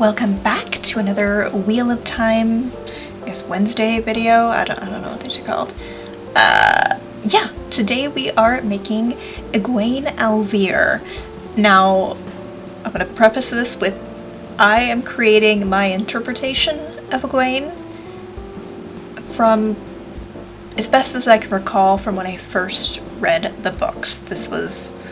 welcome back to another Wheel of Time, I guess Wednesday video. I don't know what these are called. Yeah, today we are making Egwene Alvier. Now, I'm going to preface this with I am creating my interpretation of Egwene from as best as I can recall from when I first read the books. This was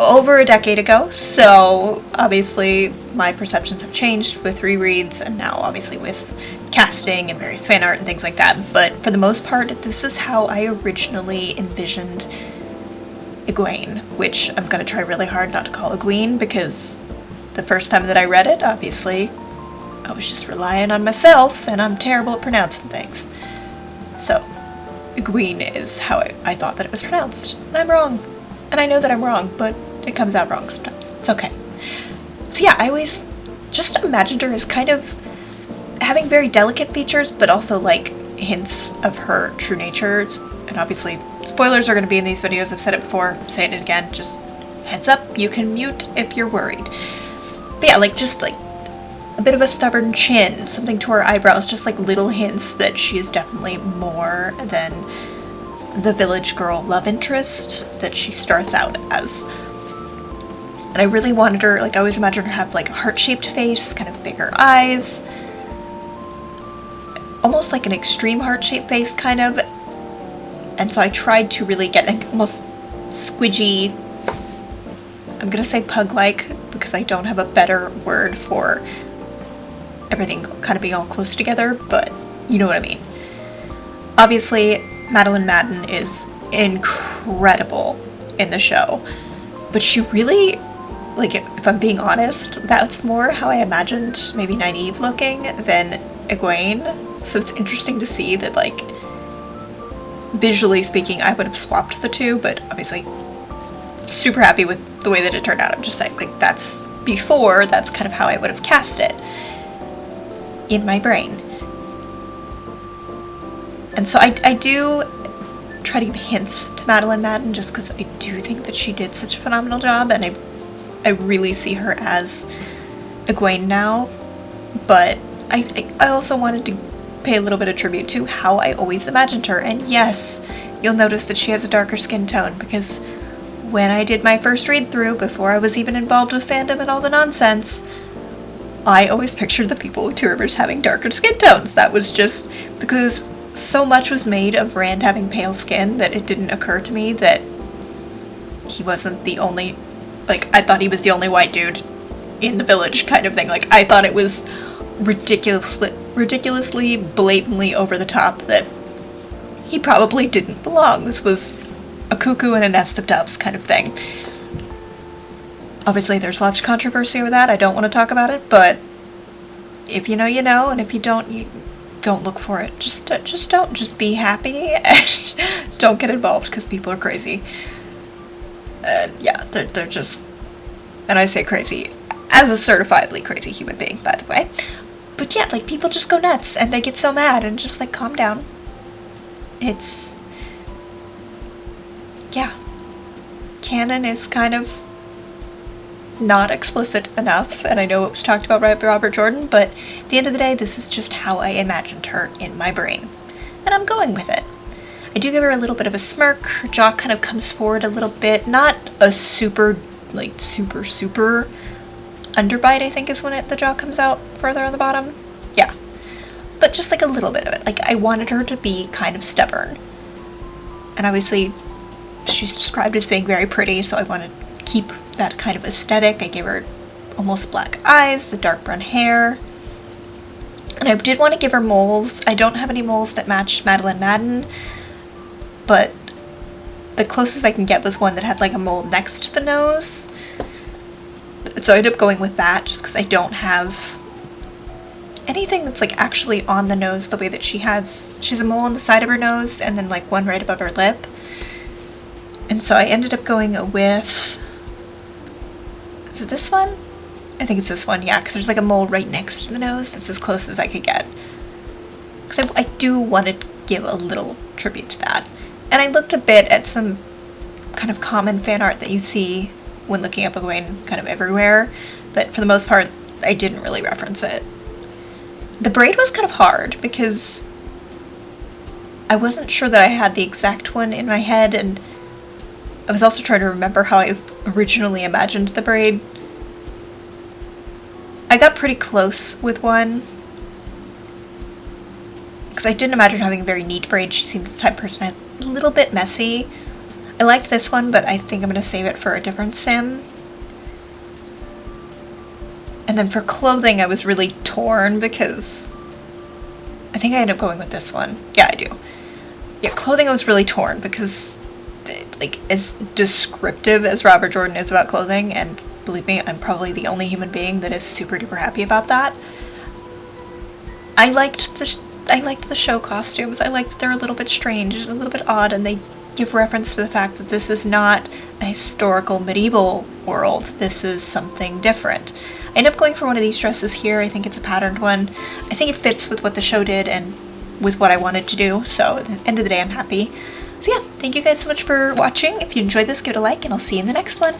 over a decade ago, so obviously my perceptions have changed with rereads and now obviously with casting and various fan art and things like that, but for the most part this is how I originally envisioned Egwene, which I'm going to try really hard not to call Egwene because the first time that I read it, obviously I was just relying on myself and I'm terrible at pronouncing things. So Egwene is how I thought that it was pronounced, and I'm wrong. And I know that I'm wrong, but it comes out wrong sometimes. It's okay. So yeah, I always just imagined her as kind of having very delicate features, but also like hints of her true nature. And obviously, spoilers are going to be in these videos. I've said it before, I'm saying it again. Just heads up, you can mute if you're worried. But yeah, just a bit of a stubborn chin, something to her eyebrows, just like little hints that she is definitely more than the village girl love interest that she starts out as. And I really wanted her, I always imagined her have like a heart-shaped face, kind of bigger eyes, almost like an extreme heart-shaped face kind of. And so I tried to really get like almost squidgy, I'm gonna say pug-like because I don't have a better word for everything kind of being all close together, but you know what I mean. Obviously Madeline Madden is incredible in the show, but she really, if I'm being honest, that's more how I imagined maybe Nynaeve looking than Egwene. So it's interesting to see that, visually speaking, I would have swapped the two, but obviously super happy with the way that it turned out. I'm just saying, that's kind of how I would have cast it in my brain. And so I do try to give hints to Madeline Madden just because I do think that she did such a phenomenal job, and I really see her as Egwene now, but I also wanted to pay a little bit of tribute to how I always imagined her. And yes, you'll notice that she has a darker skin tone because when I did my first read through, before I was even involved with fandom and all the nonsense, I always pictured the people with Two Rivers having darker skin tones. That was just because so much was made of Rand having pale skin that it didn't occur to me that he wasn't the only, I thought he was the only white dude in the village kind of thing. I thought it was ridiculously, blatantly over the top that he probably didn't belong. This was a cuckoo in a nest of doves kind of thing. Obviously there's lots of controversy over that. I don't want to talk about it, but if you know, you know, and if you don't, you don't look for it. Just don't. Just be happy and don't get involved because people are crazy. Yeah, they're just, and I say crazy as a certifiably crazy human being, by the way. But yeah, people just go nuts and they get so mad and just calm down. It's, yeah, canon is kind of not explicit enough, and I know it was talked about by Robert Jordan, but at the end of the day, this is just how I imagined her in my brain, and I'm going with it. I do give her a little bit of a smirk. Her jaw kind of comes forward a little bit, not a super underbite, I think is when the jaw comes out further on the bottom. Yeah, but just a little bit of it. I wanted her to be kind of stubborn, and obviously she's described as being very pretty, so I wanted to keep that kind of aesthetic. I gave her almost black eyes, the dark brown hair, and I did want to give her moles. I don't have any moles that match Madeline Madden, but the closest I can get was one that had a mole next to the nose, so I ended up going with that just because I don't have anything that's actually on the nose the way that she has. She has a mole on the side of her nose and then one right above her lip, and so I ended up going with, is it this one? I think it's this one, yeah, because there's a mole right next to the nose. That's as close as I could get. Because I do want to give a little tribute to that. And I looked a bit at some kind of common fan art that you see when looking up Egwene kind of everywhere, but for the most part, I didn't really reference it. The braid was kind of hard because I wasn't sure that I had the exact one in my head, and I was also trying to remember how I originally imagined the braid. I got pretty close with one, because I didn't imagine having a very neat braid. She seemed the type of person a little bit messy. I liked this one, but I think I'm going to save it for a different sim. And then for clothing, I was really torn because I think I ended up going with this one. Yeah, I do. Yeah, clothing I was really torn because, like, as descriptive as Robert Jordan is about clothing, and believe me, I'm probably the only human being that is super duper happy about that. I liked the show costumes. I liked that they're a little bit strange and a little bit odd, and they give reference to the fact that this is not a historical medieval world. This is something different. I ended up going for one of these dresses here. I think it's a patterned one. I think it fits with what the show did and with what I wanted to do, so at the end of the day, I'm happy. So yeah, thank you guys so much for watching. If you enjoyed this, give it a like, and I'll see you in the next one.